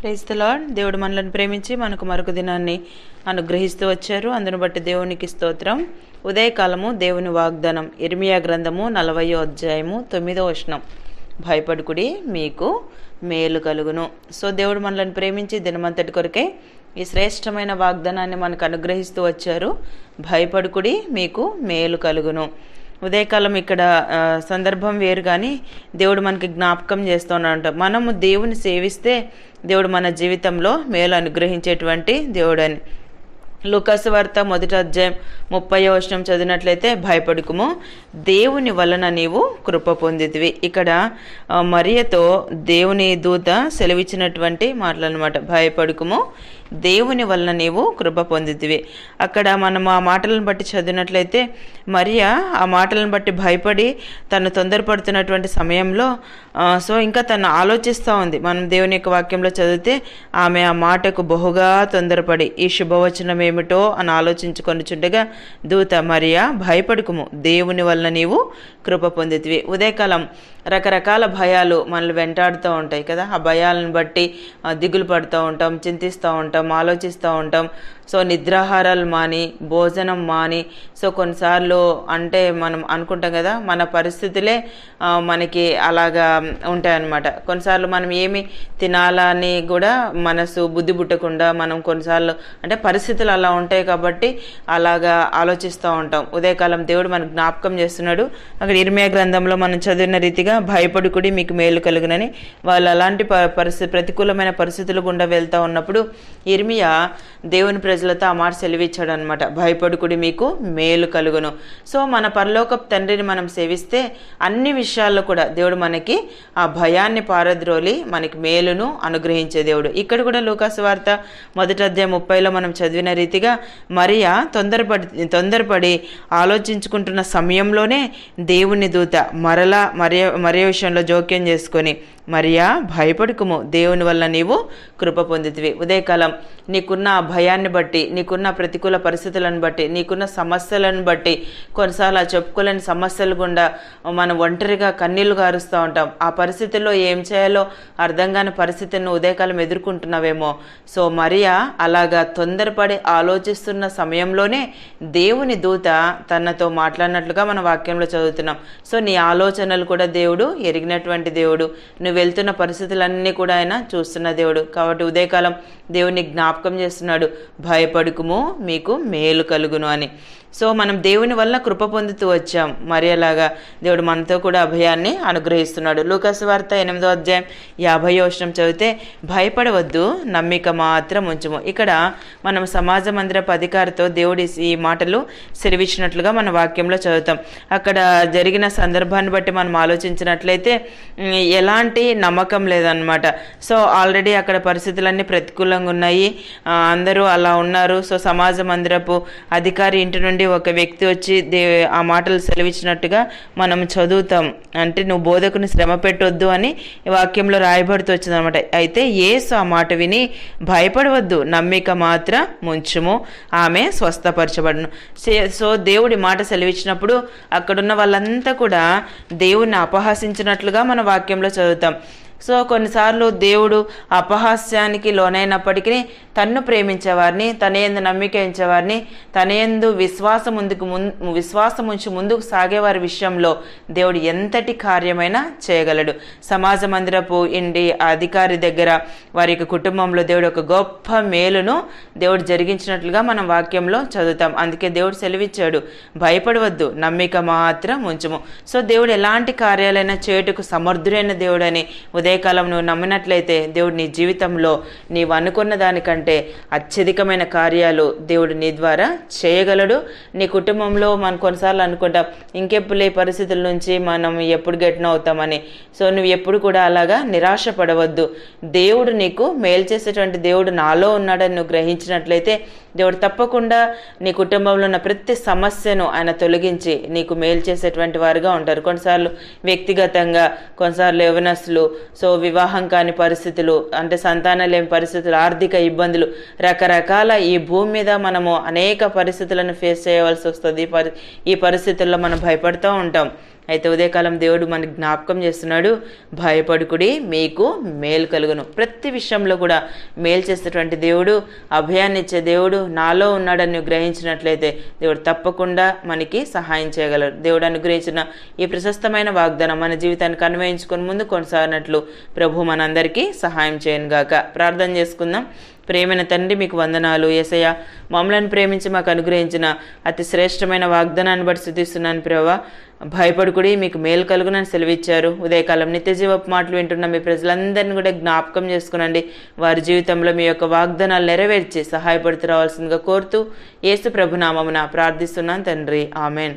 Praise the lord. దేవుడు మనల్ని ప్రేమించి మనకు మరొక దినాన్ని అనుగ్రహిస్తూ వచ్చారు. అందును బట్టి దేవునికి స్తోత్రం. ఉదయకాలము దేవుని వాగ్దానం ఇర్మియా గ్రంథము 40వ అధ్యాయము 9వ వచనం. భయపడుకుడి, మీకు మేలు కలుగును. సో దేవుడు మనల్ని ప్రేమించి దినమంతటి కొరకే ఈ శ్రేష్టమైన వాగ్దానాన్ని మనకు అనుగ్రహిస్తూ వచ్చారు. భయపడుకుడి, మీకు మేలు కలుగును. ఉదయకాలం ఇక్కడ సందర్భం వేరు, కానీ దేవుడు మనకి జ్ఞాపకం చేస్తున్నాడు. మనము దేవుని సేవిస్తే దేవుడు మన జీవితంలో మేలు అనుగ్రహించేటువంటి దేవుడు అని. లూకాసు వార్త 1వ అధ్యాయం 30వ వచనం చదివినట్లయితే, భయపడుకుము, దేవుని వలన నీవు కృప పొందితివి. ఇక్కడ మరియతో దేవుని దూత సెలవిచ్చినటువంటి మాటలన్నమాట. భయపడుకుము, దేవుని వలన నీవు కృప పొందితివి. అక్కడ మనం ఆ మాటలను బట్టి చదివినట్లయితే, మరియా ఆ మాటలను బట్టి భయపడి తను తొందరపడుతున్నటువంటి సమయంలో ఇంకా తను ఆలోచిస్తూ ఉంది. మనం దేవుని యొక్క వాక్యంలో చదివితే ఆమె ఆ మాటకు బహుగా తొందరపడి ఈ శుభవచనం ఏమిటో అని ఆలోచించుకొనిచుండగా దూత, మరియా భయపడుకుము, దేవుని వలన నీవు కృప పొందితివి. ఉదయకాలం రకరకాల భయాలు మనల్ని వెంటాడుతూ ఉంటాయి కదా. ఆ భయాలను బట్టి దిగులు పడుతూ ఉంటాం, చింతిస్తూ ఉంటాం, ఆలోచిస్తూ ఉంటాం. సో నిద్రాహారాలు మాని, భోజనం మాని, సో కొన్నిసార్లు అంటే మనం అనుకుంటాం కదా, మన పరిస్థితులే మనకి అలాగా ఉంటాయన్నమాట. కొన్నిసార్లు మనం ఏమి తినాలని కూడా మనసు బుద్ధి పుట్టకుండా మనం కొన్నిసార్లు అంటే పరిస్థితులు అలా ఉంటాయి కాబట్టి అలాగా ఆలోచిస్తూ ఉంటాం. ఉదయకాలం దేవుడు మనకు జ్ఞాపకం చేస్తున్నాడు. అక్కడ ఇర్మియా గ్రంథంలో మనం చదివిన రీతిగా భయపడుకుడి, మీకు మేలు కలుగునని. వాళ్ళు అలాంటి ప్రతికూలమైన పరిస్థితులు గుండా వెళ్తూ ఉన్నప్పుడు ఇర్మియా దేవుని ప్రజలతో ఆ మాట సెలవిచ్చాడు అనమాట. భయపడుకుడి, మీకు మేలు కలుగును. సో మన పరలోకపు తండ్రిని మనం సేవిస్తే అన్ని విషయాల్లో కూడా దేవుడు మనకి ఆ భయాన్ని పారద్రోలి మనకి మేలును అనుగ్రహించే దేవుడు. ఇక్కడ కూడా లూకాసు వార్త 1వ అధ్యాయం 30లో మనం చదివిన రీతిగా మరియా తొందరపడి ఆలోచించుకుంటున్న సమయంలోనే దేవుని దూత మరలా మరియ విషయంలో జోక్యం చేసుకొని, మరియా భయపడుకుము, దేవుని వల్ల నీవు కృప పొందితివి. ఉదయకాలం నీకున్న భయాన్ని బట్టి, నీకున్న ప్రతికూల పరిస్థితులను బట్టి, నీకున్న సమస్యలను బట్టి, కొన్నిసార్లు ఆ చెప్పుకోలేని సమస్యలు గుండా మనం ఒంటరిగా కన్నీళ్లు గారుస్తూ ఉంటాం. ఆ పరిస్థితుల్లో ఏం చేయాలో అర్థం కాని పరిస్థితిని ఉదయకాలం ఎదుర్కొంటున్నావేమో. సో మరియా అలాగా తొందరపడి ఆలోచిస్తున్న సమయంలోనే దేవుని దూత తనతో మాట్లాడినట్లుగా మన వాక్యంలో చదువుతున్నాం. సో నీ ఆలోచనలు కూడా దేవుడు ఎరిగినటువంటి దేవుడు. నువ్వు వెళ్తున్న పరిస్థితులన్నీ కూడా ఆయన చూస్తున్న దేవుడు. కాబట్టి ఉదయకాలం దేవుని జ్ఞాపకం చేస్తున్నాడు, భయపడుకుము, మీకు మేలు కలుగును అని. సో మనం దేవుని వల్ల కృప పొందుతూ వచ్చాం. మరి అలాగా దేవుడు మనతో కూడా అభయాన్ని అనుగ్రహిస్తున్నాడు. లూకాసు వార్త 8వ అధ్యాయం 50వ వచనం చదివితే, భయపడవద్దు, నమ్మిక మాత్రం ఉంచుము. ఇక్కడ మనం సమాజ మందిరపు అధికారితో దేవుడి ఈ మాటలు సెలవిచ్చినట్లుగా మన వాక్యంలో చదువుతాం. అక్కడ జరిగిన సందర్భాన్ని బట్టి మనం ఆలోచించినట్లయితే ఎలాంటి నమ్మకం లేదనమాట. సో ఆల్రెడీ అక్కడ పరిస్థితులన్నీ ప్రతికూలంగా ఉన్నాయి, అందరూ అలా ఉన్నారు. సో సమాజ మందిరపు అధికారి ఇంటి నుండి ఒక వ్యక్తి వచ్చి ఆ మాటలు సెలవిచ్చినట్టుగా మనం చదువుతాం. అంటే నువ్వు బోధకుని శ్రమ పెట్టొద్దు అని ఈ వాక్యంలో రాయబడుతూ వచ్చింది అనమాట. అయితే యేసు ఆ మాట విని, భయపడవద్దు, నమ్మిక మాత్రం ముంచుము, ఆమె స్వస్థపరచబడును. సో దేవుడి మాట సెలవిచ్చినప్పుడు అక్కడున్న వాళ్ళంతా కూడా దేవుణ్ణి అపహాసించినట్లుగా మన వాక్యంలో చదువుతాం. సో కొన్నిసార్లు దేవుడు అపహాస్యానికి లోనైనప్పటికీ తన్ను ప్రేమించేవారిని, తన యందు నమ్మిక ఉంచేవారిని, తన యందు విశ్వాసం ఉంచి ముందుకు సాగేవారి విషయంలో దేవుడు ఎంతటి కార్యమైనా చేయగలడు. సమాజ మందిరపు అధికారి దగ్గర వారి యొక్క కుటుంబంలో దేవుడు ఒక గొప్ప మేలును దేవుడు జరిగించినట్లుగా మనం వాక్యంలో చదువుతాం. అందుకే దేవుడు సెలవిచ్చాడు, భయపడవద్దు, నమ్మిక మాత్రం ఉంచుము. సో దేవుడు ఎలాంటి కార్యాలైనా చేయుటకు సమర్థుడైన దేవుడని ఉదయకాలం నువ్వు నమ్మినట్లయితే దేవుడు నీ జీవితంలో నీవు అనుకున్న దానికంటే అత్యధికమైన కార్యాలు దేవుడు నీ ద్వారా చేయగలడు. నీ కుటుంబంలో మనం కొన్నిసార్లు అనుకుంటాం, ఇంకెప్పుడు ఈ పరిస్థితుల నుంచి మనం ఎప్పుడు గెట్న అవుతామని. సో నువ్వు ఎప్పుడు కూడా అలాగా నిరాశపడవద్దు. దేవుడు నీకు మేలు చేసేటువంటి దేవుడు నాలో ఉన్నాడని నువ్వు గ్రహించినట్లయితే దేవుడు తప్పకుండా నీ కుటుంబంలో ఉన్న ప్రతి సమస్యను ఆయన తొలగించి నీకు మేలు చేసేటువంటి వారుగా ఉంటారు. కొన్నిసార్లు వ్యక్తిగతంగా, కొన్నిసార్లు యవనస్తులు, సో వివాహం కాని పరిస్థితులు, అంటే సంతానం లేని పరిస్థితులు, ఆర్థిక ఇబ్బందులు, రకరకాల ఈ భూమి మీద మనము అనేక పరిస్థితులను ఫేస్ చేయవలసి వస్తుంది. ఈ పరిస్థితుల్లో మనం భయపడుతూ ఉంటాం. అయితే ఉదయకాలం దేవుడు మనకి జ్ఞాపకం చేస్తున్నాడు, భయపడుకుడి మీకు మేలు కలుగును. ప్రతి విషయంలో కూడా మేలు చేసేటువంటి దేవుడు, అభయాన్ని ఇచ్చే దేవుడు నాలో ఉన్నాడని నువ్వు గ్రహించినట్లయితే దేవుడు తప్పకుండా మనకి సహాయం చేయగలరు. దేవుడు అనుగ్రహించిన ఈ ప్రశస్తమైన వాగ్దానం మన జీవితానికి అన్వయించుకొని ముందు కొనసాగినట్లు ప్రభు మనందరికీ సహాయం చేయను గాక. ప్రార్థన చేసుకుందాం. ప్రేమైన తండ్రి, మీకు వందనాలు యేసయ్య. మమ్మల్ని ప్రేమించి మాకు అనుగ్రహించిన అతి శ్రేష్టమైన వాగ్దానాన్ని బట్టి స్తుతిస్తున్నాను ప్రభువా. భయపడుకుడి మీకు మేలు కలుగునని సెలవిచ్చారు. ఉదయకాలం నిత్యజీవపు మాటలు వింటున్న మీ ప్రజలందరినీ కూడా జ్ఞాపకం చేసుకునండి. వారి జీవితంలో మీ యొక్క వాగ్దానాలు నెరవేర్చి సహాయపడుతూ రావాల్సిందిగా కోరుతూ యేసు ప్రభు నామమున ప్రార్థిస్తున్నాను తండ్రి, ఆమెన్.